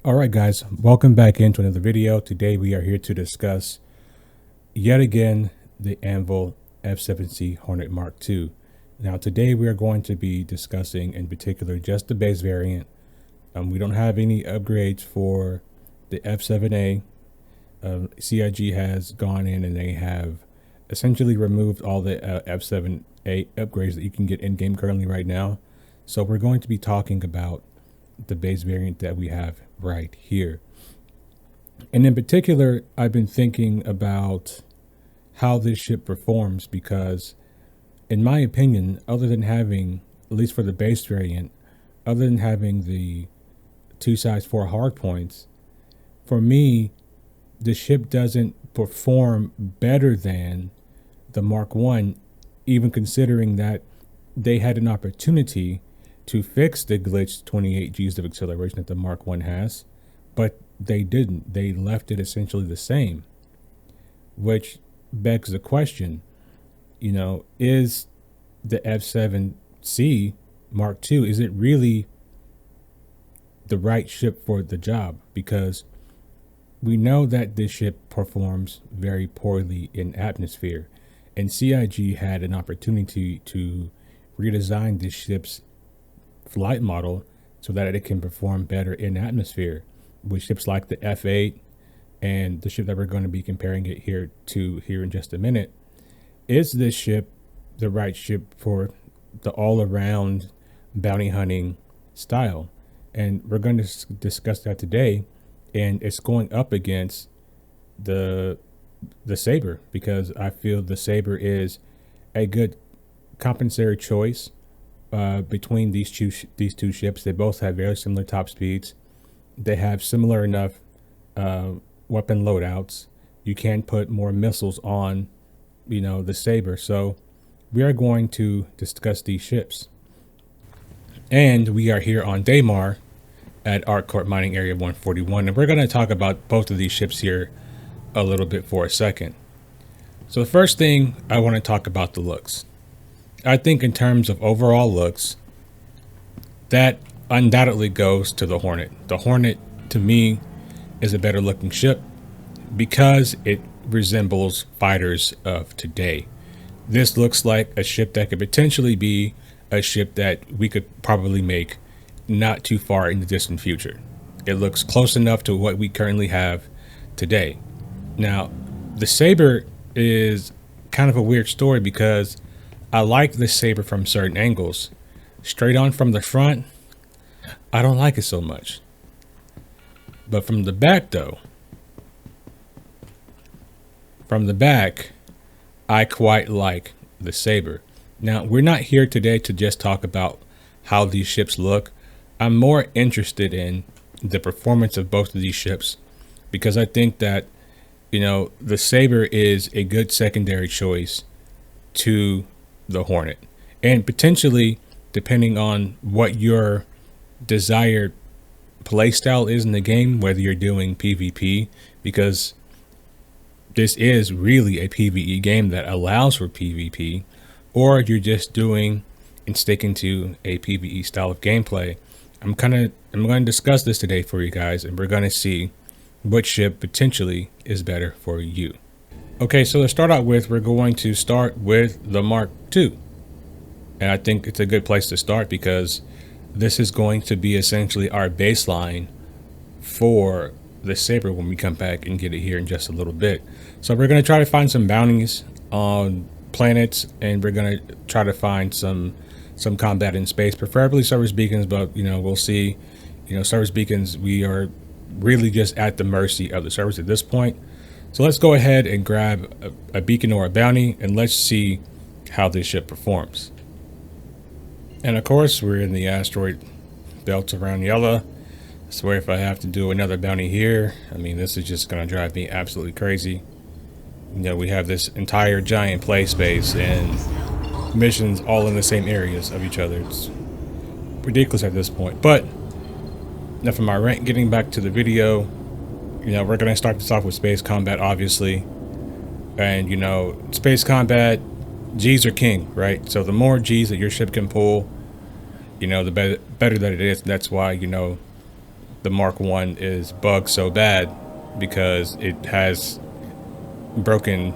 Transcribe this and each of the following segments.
All right, guys, welcome back into another video. Today we are here to discuss yet again the Anvil F7C Hornet Mark II. Now today we are going to be discussing in particular just the base variant. We don't have any upgrades for the F7A. CIG has gone in and they have essentially removed all the F7A upgrades that you can get in game currently right now. So we're going to be talking about the base variant that we have right here. And in particular, I've been thinking about how this ship performs because, in my opinion, other than having, at least for the base variant, other than having the 2-4 hard points, for me, the ship doesn't perform better than the Mark I, even considering that they had an opportunity to fix the glitched 28 Gs of acceleration that the Mark I has, but they didn't. They left it essentially the same, which begs the question, is the F7C Mark II, is it really the right ship for the job? Because we know that this ship performs very poorly in atmosphere, and CIG had an opportunity to redesign this ship's flight model so that it can perform better in atmosphere with ships like the F8 and the ship that we're going to be comparing it here in just a minute. Is this ship the right ship for the all-around bounty hunting style? And we're going to discuss that today, and it's going up against the Saber, because I feel the Saber is a good compensatory choice between these two ships. They both have very similar top speeds. They have similar enough weapon loadouts. You can put more missiles on, the Saber. So we are going to discuss these ships. And we are here on Daymar at Arc Court Mining Area 141. And we're going to talk about both of these ships here a little bit for a second. So the first thing, I want to talk about the looks. I think in terms of overall looks, that undoubtedly goes to the Hornet. The Hornet, to me, is a better looking ship because it resembles fighters of today. This looks like a ship that could potentially be a ship that we could probably make not too far in the distant future. It looks close enough to what we currently have today. Now, the Saber is kind of a weird story because I like the Saber from certain angles. Straight on from the front, I don't like it so much. But from the back though, I quite like the Saber. Now, we're not here today to just talk about how these ships look. I'm more interested in the performance of both of these ships because I think that, the Saber is a good secondary choice to the Hornet, and potentially, depending on what your desired playstyle is in the game, whether you're doing PvP, because this is really a PvE game that allows for PvP, or you're just doing and sticking to a PvE style of gameplay. I'm going to discuss this today for you guys, and we're going to see which ship potentially is better for you. Okay, so to start out with, we're going to start with the Mark II. And I think it's a good place to start because this is going to be essentially our baseline for the Saber when we come back and get it here in just a little bit. So we're going to try to find some bounties on planets, and we're going to try to find some combat in space, preferably service beacons, but we'll see. Service beacons, we are really just at the mercy of the service at this point. So let's go ahead and grab a beacon or a bounty, and let's see how this ship performs. And of course, we're in the asteroid belt around Yella. I swear if I have to do another bounty here, this is just going to drive me absolutely crazy. We have this entire giant play space and missions all in the same areas of each other. It's ridiculous at this point. But enough of my rant. Getting back to the video, we're going to start this off with space combat, obviously. And, space combat, G's are king, right? So the more G's that your ship can pull, the better that it is. That's why, the Mark 1 is bugged so bad because it has broken,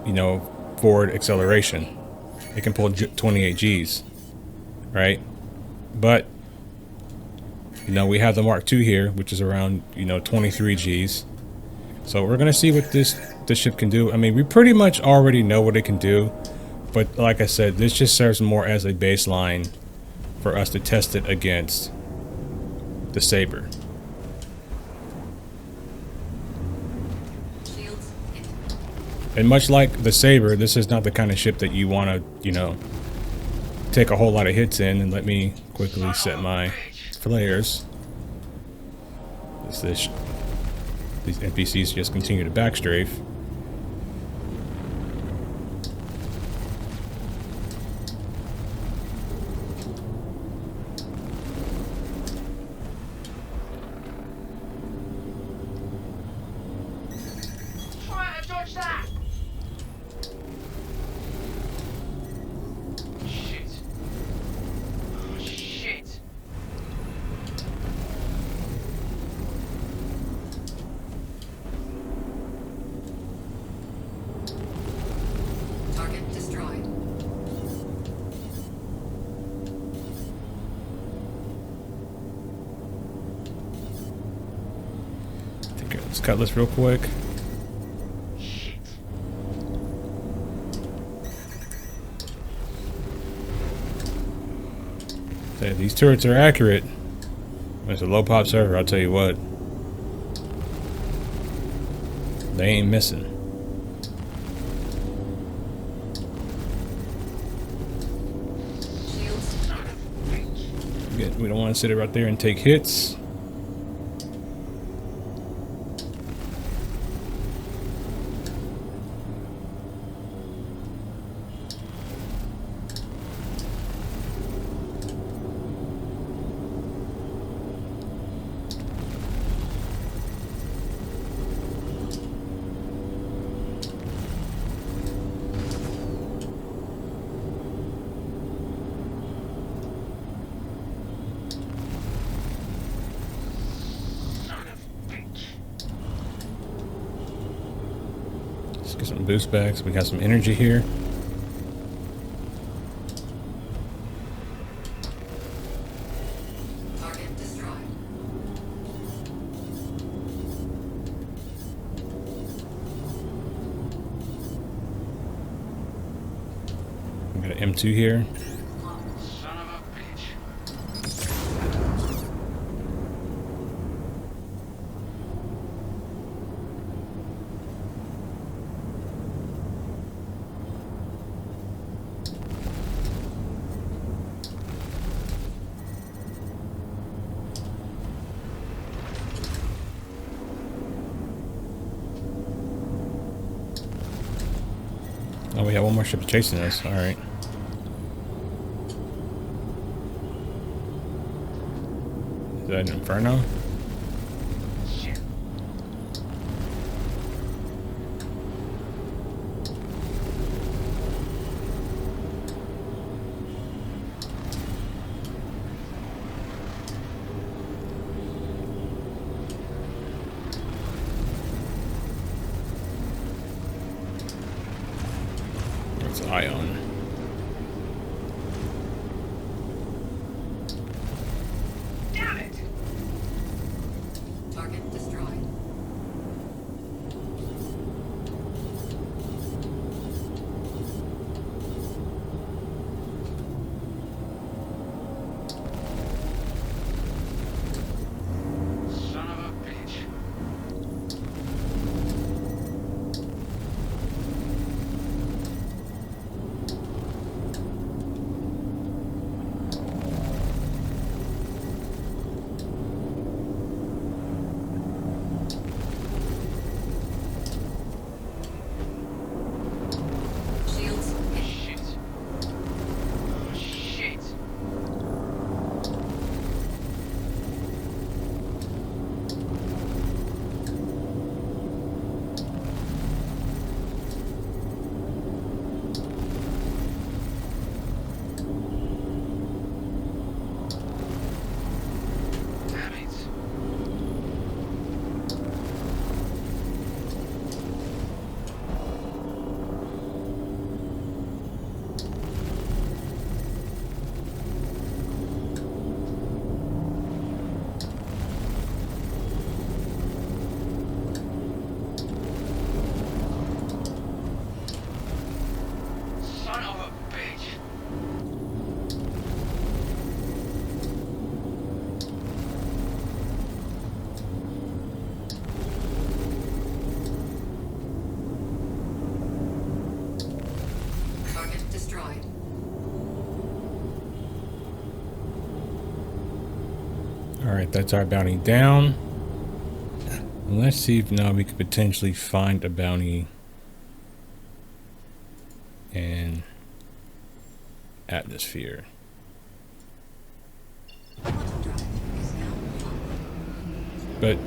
you know, forward acceleration. It can pull 28 Gs, right? But, you know, we have the Mark II here, which is around, you know, 23 Gs. So we're going to see what this ship can do. I mean, we pretty much already know what it can do. But like I said, this just serves more as a baseline for us to test it against the Saber. And much like the Saber, this is not the kind of ship that you want to, you know, take a whole lot of hits in. And let me quickly set my flares. These NPCs just continue to backstrafe. Let's cut this real quick. Hey, these turrets are accurate. It's a low pop server, I'll tell you what. They ain't missing. We don't want to sit it right there and take hits. Get some boost backs. We got some energy here. Target destroyed. We got an M2 here. Son of a bitch. Oh, we have one more ship chasing us. All right. Is that an Inferno? Shit. That's Ion. Damn it! Target destroyed. Son of a bitch. Alright, that's our bounty down. Let's see if now we could potentially find a bounty in atmosphere. But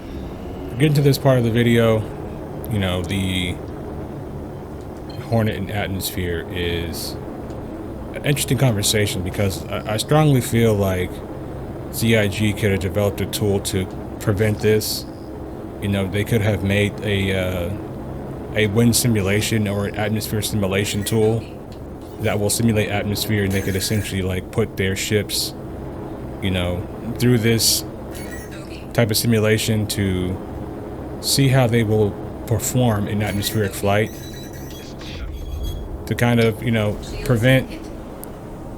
getting to this part of the video, you know, the Hornet in atmosphere is an interesting conversation because I strongly feel like ZIG could have developed a tool to prevent this. You know, they could have made a wind simulation or an atmosphere simulation tool that will simulate atmosphere, and they could essentially like put their ships, you know, through this type of simulation to see how they will perform in atmospheric flight, to kind of, you know, prevent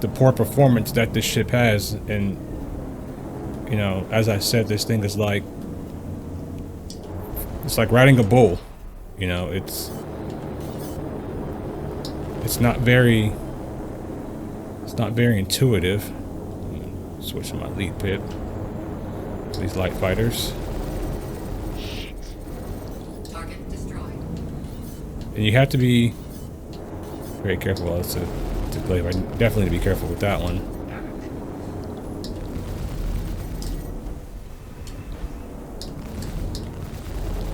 the poor performance that this ship has. And you know, as I said, this thing is like, it's like riding a bull. You know, it's not very intuitive. Switch to my lead pit. These light fighters. Target destroyed. And you have to be very careful. Well, it's a glaive. I definitely need to be careful with that one.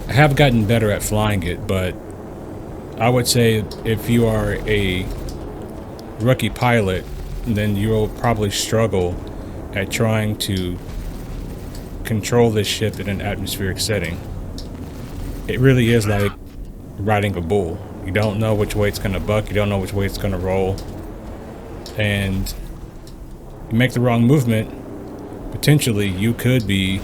I have gotten better at flying it, but I would say if you are a rookie pilot, then you'll probably struggle at trying to control this ship in an atmospheric setting. It really is like riding a bull. You don't know which way it's going to buck, you don't know which way it's going to roll, and you make the wrong movement, potentially you could be,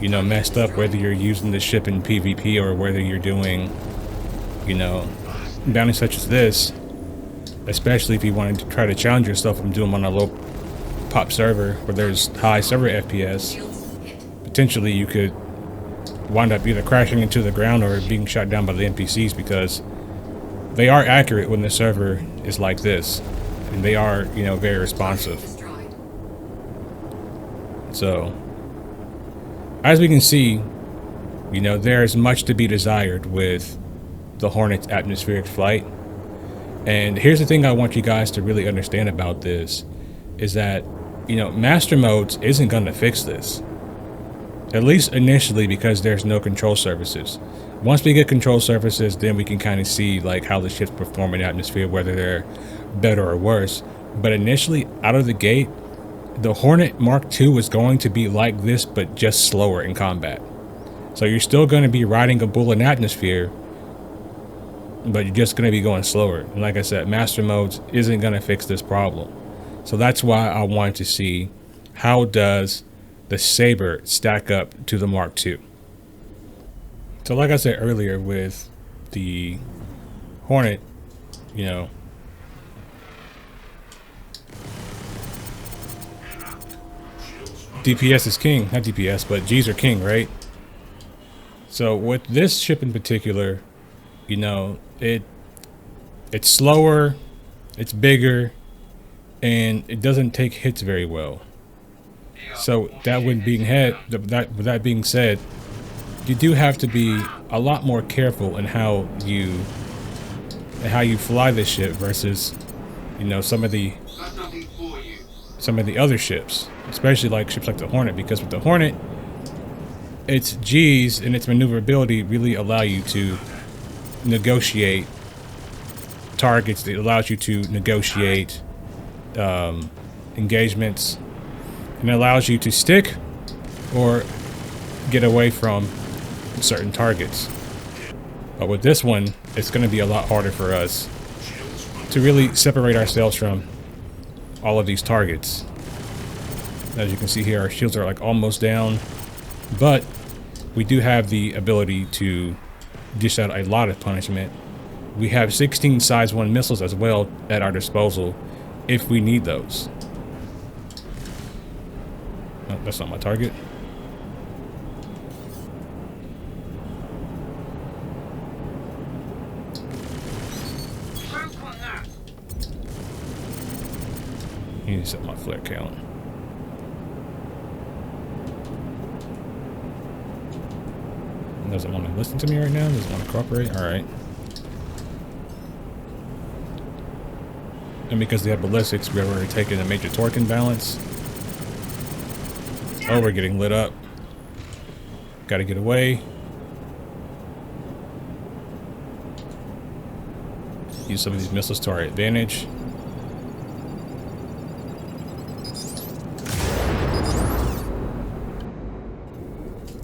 you know, messed up, whether you're using the ship in PvP or whether you're doing, you know, bounties such as this, especially if you wanted to try to challenge yourself and do them on a low pop server where there's high server FPS. Potentially you could wind up either crashing into the ground or being shot down by the NPCs, because they are accurate when the server is like this, and they are, you know, very responsive. So as we can see, you know, there's much to be desired with the Hornet's atmospheric flight. And here's the thing I want you guys to really understand about this, is that, you know, master modes isn't going to fix this. At least initially, because there's no control surfaces. Once we get control surfaces, then we can kind of see like how the ships perform in atmosphere, whether they're better or worse. But initially, out of the gate, the Hornet Mark II is going to be like this, but just slower in combat. So you're still going to be riding a bull in atmosphere, but you're just going to be going slower. And like I said, master modes isn't going to fix this problem. So that's why I wanted to see, how does the Saber stack up to the Mark II? So like I said earlier, with the Hornet, you know, DPS is king. Not DPS, but G's are king, right? So with this ship in particular, you know, it's slower, it's bigger, and it doesn't take hits very well. So that being said, you do have to be a lot more careful in how you fly this ship versus, you know, some of the other ships, especially like ships like the Hornet, because with the Hornet, its G's and its maneuverability really allow you to negotiate targets. It allows you to negotiate engagements, and it allows you to stick or get away from certain targets. But with this one, it's going to be a lot harder for us to really separate ourselves from all of these targets. As you can see here, our shields are like almost down, but we do have the ability to dish out a lot of punishment. We have 16 size 1 missiles as well at our disposal if we need those. Oh, that's not my target. I need to set my flare count. Doesn't want to listen to me right now. Doesn't want to cooperate. All right. And because they have ballistics, we're already taking a major torque imbalance. Oh, we're getting lit up. Gotta get away. Use some of these missiles to our advantage.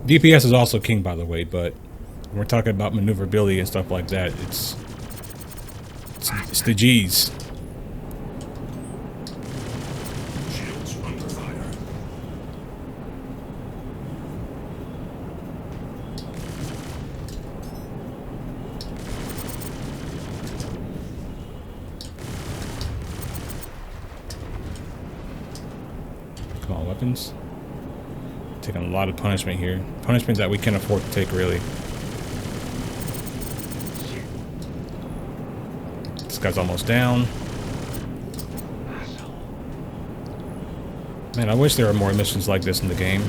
DPS is also king, by the way, but when we're talking about maneuverability and stuff like that, it's the G's. Shields under fire. Come on, weapons. Taking a lot of punishment here. Punishment that we can't afford to take, really. This guy's almost down. Man, I wish there were more missions like this in the game.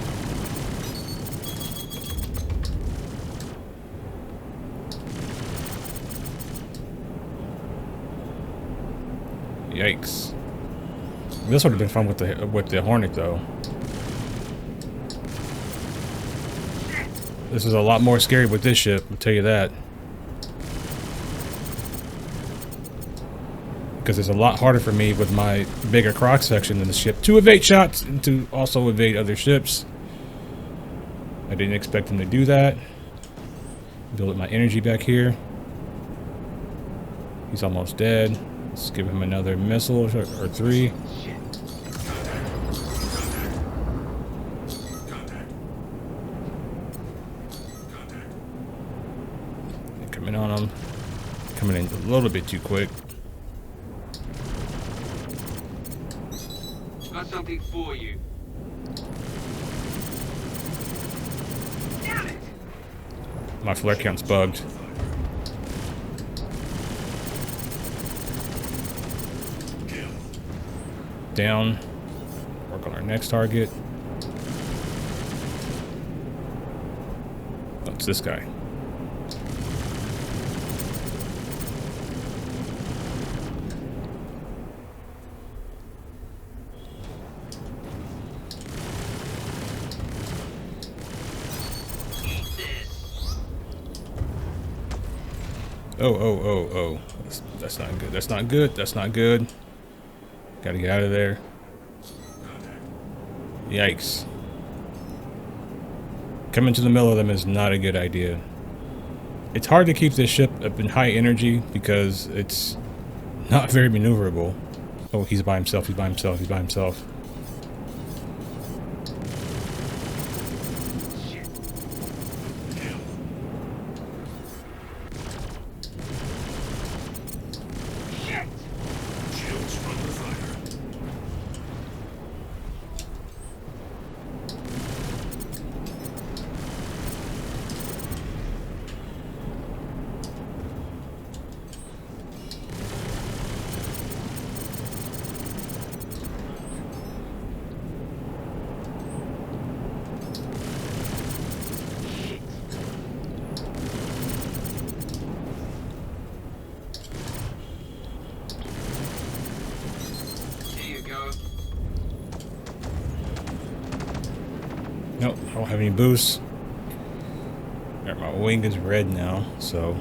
Yikes. This would have been fun with the Hornet, though. This is a lot more scary with this ship, I'll tell you that. Because it's a lot harder for me with my bigger cross section in the ship to evade shots and to also evade other ships. I didn't expect him to do that. Build up my energy back here. He's almost dead. Let's give him another missile or three. Coming on him. Coming in a little bit too quick. Got something for you. Damn it! My flare count's bugged. Down. Work on our next target. Oh, it's this guy. Oh. That's not good. That's not good. That's not good. Gotta get out of there. Yikes. Coming to the middle of them is not a good idea. It's hard to keep this ship up in high energy because it's not very maneuverable. Oh, he's by himself. He's by himself. He's by himself. Nope, I don't have any boosts. Alright, my wing is red now, so.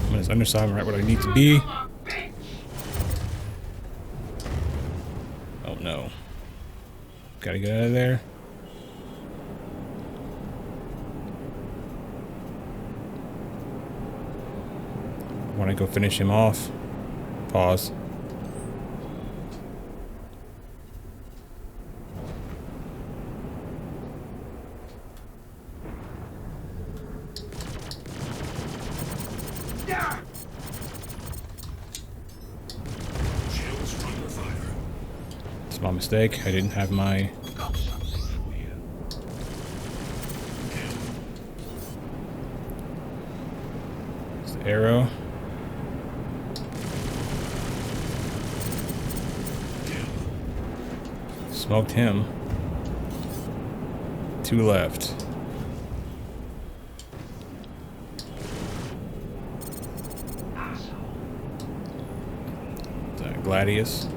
I'm on his underside, I'm right where I need to be. Oh no. Gotta get out of there. Want to go finish him off. Pause. my mistake. I didn't have my... Got something for you. It's the arrow. Smoked him. 2 left. Gladius.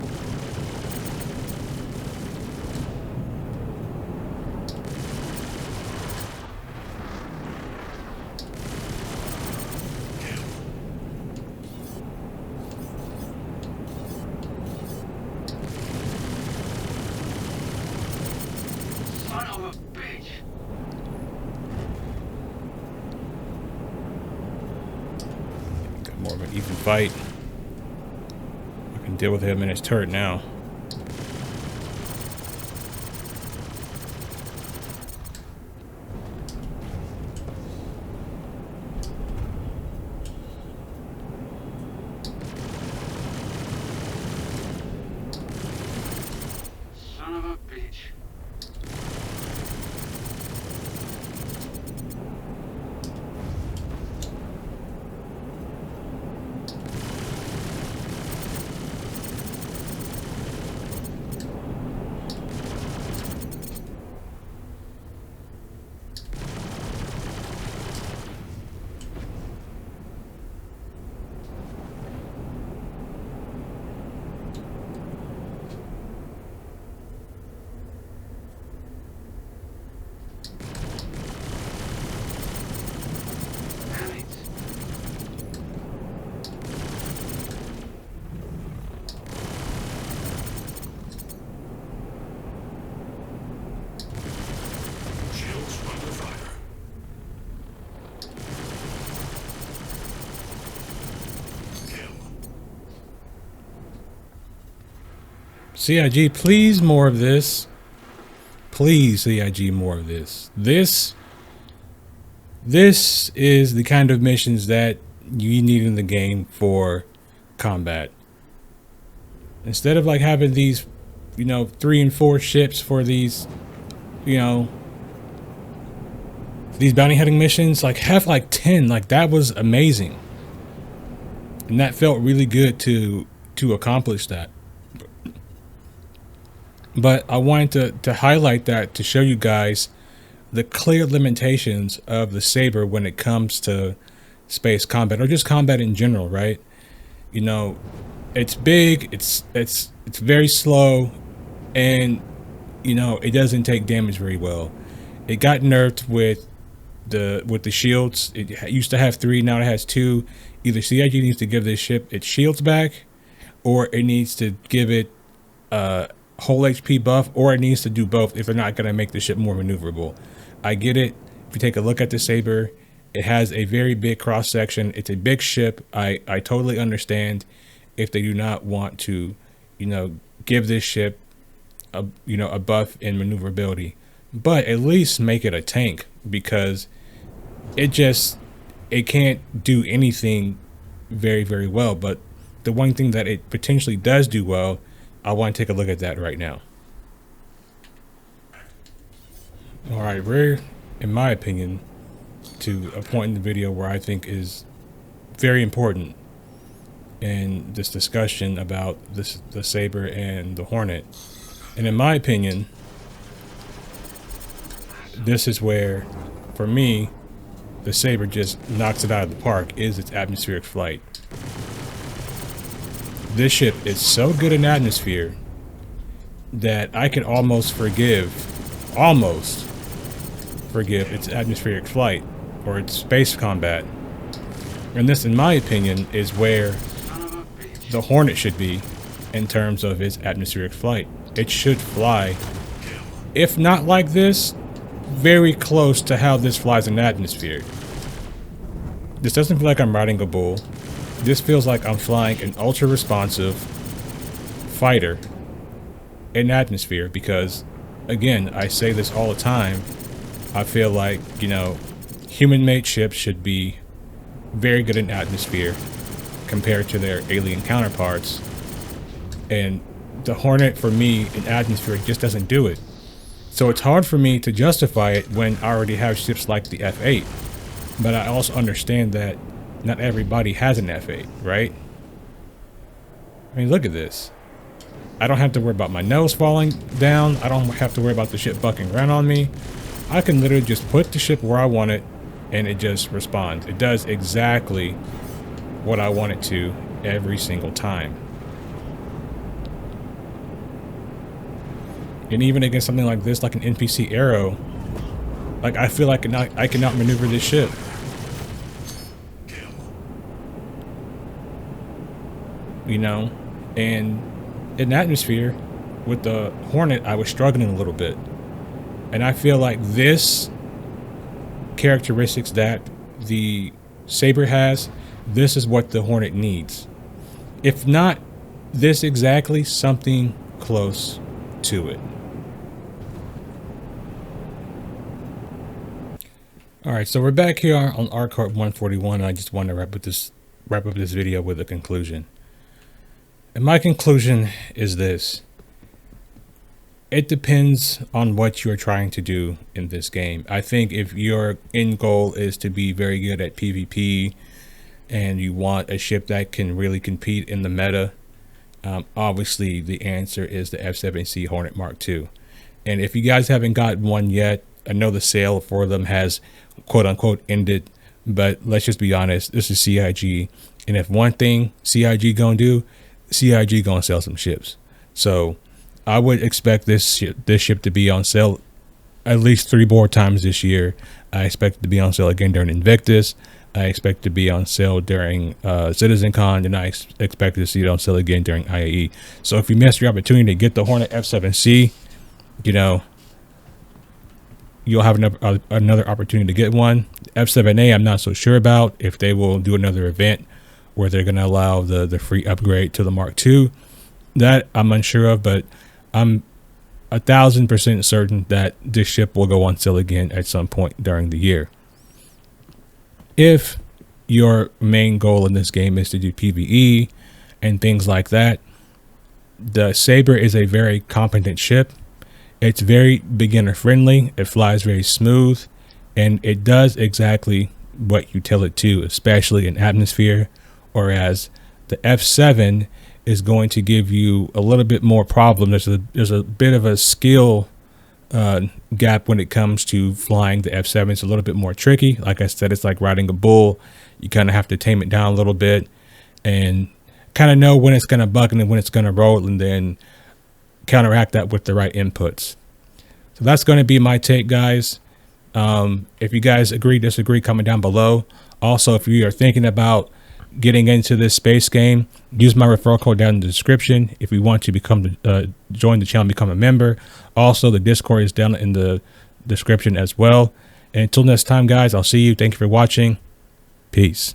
Son of a bitch. Got more of an even fight. Deal with him in his turret now. Son of a bitch. CIG, please more of this. Please, CIG, more of this. This is the kind of missions that you need in the game for combat. Instead of like having these, 3 and 4 ships for these, these bounty hunting missions, like have like 10. Like that was amazing. And that felt really good to accomplish that. But I wanted to highlight that to show you guys the clear limitations of the Saber when it comes to space combat, or just combat in general, right? It's big, it's very slow, and it doesn't take damage very well. It got nerfed with the shields. It used to have 3, now it has 2. Either CIG needs to give this ship its shields back, or it needs to give it whole HP buff, or it needs to do both if they're not going to make the ship more maneuverable. I get it. If you take a look at the Saber, it has a very big cross section. It's a big ship. I totally understand if they do not want to, give this ship a buff in maneuverability, but at least make it a tank, because it can't do anything very, very well. But the one thing that it potentially does do well, I want to take a look at that right now. All right, we're, in my opinion, to a point in the video where I think is very important in this discussion about the Saber and the Hornet. And in my opinion, this is where, for me, the Saber just knocks it out of the park, is its atmospheric flight. This ship is so good in atmosphere that I can almost forgive its atmospheric flight or its space combat. And this, in my opinion, is where the Hornet should be in terms of its atmospheric flight. It should fly, if not like this, very close to how this flies in the atmosphere. This doesn't feel like I'm riding a bull. This feels like I'm flying an ultra responsive fighter in atmosphere, because again, I say this all the time, I feel like, human made ships should be very good in atmosphere compared to their alien counterparts. And the Hornet for me in atmosphere just doesn't do it. So it's hard for me to justify it when I already have ships like the F8. But I also understand that not everybody has an F8, right? I mean, look at this. I don't have to worry about my nose falling down. I don't have to worry about the ship bucking around on me. I can literally just put the ship where I want it and it just responds. It does exactly what I want it to every single time. And even against something like this, like an NPC Arrow, like I feel like I cannot maneuver this ship. You know, and in atmosphere with the Hornet, I was struggling a little bit. And I feel like this characteristics that the Saber has, this is what the Hornet needs. If not this exactly, something close to it. All right, so we're back here on ArcCart 141. I just want to wrap up this video with a conclusion. And my conclusion is this. It depends on what you're trying to do in this game. I think if your end goal is to be very good at PvP and you want a ship that can really compete in the meta, obviously the answer is the F7C Hornet Mark II. And if you guys haven't got one yet, I know the sale for them has quote unquote ended, but let's just be honest, this is CIG. And if one thing CIG gonna do, CIG gonna sell some ships. So I would expect this ship to be on sale at least 3 more times this year. I expect it to be on sale again during Invictus. I expect it to be on sale during CitizenCon, and I expect to see it on sale again during IAE. So if you missed your opportunity to get the Hornet F7C, you know, you'll have another opportunity to get one. F7A, I'm not so sure about if they will do another event where they're going to allow the free upgrade to the Mark II. That I'm unsure of, but I'm 1000% certain that this ship will go on sale again at some point during the year. If your main goal in this game is to do PvE and things like that, the Saber is a very competent ship. It's very beginner friendly. It flies very smooth, and it does exactly what you tell it to, especially in atmosphere. Whereas the F7 is going to give you a little bit more problem. There's a bit of a skill gap when it comes to flying the F7. It's a little bit more tricky. Like I said, it's like riding a bull. You kind of have to tame it down a little bit and kind of know when it's going to buck and when it's going to roll, and then counteract that with the right inputs. So that's going to be my take, guys. If you guys agree, disagree, comment down below. Also, if you are thinking about getting into this space game, use my referral code down in the description if you want to become join the channel, become a member. Also, the Discord is down in the description as well. And until next time, guys, I'll see you. Thank you for watching. Peace.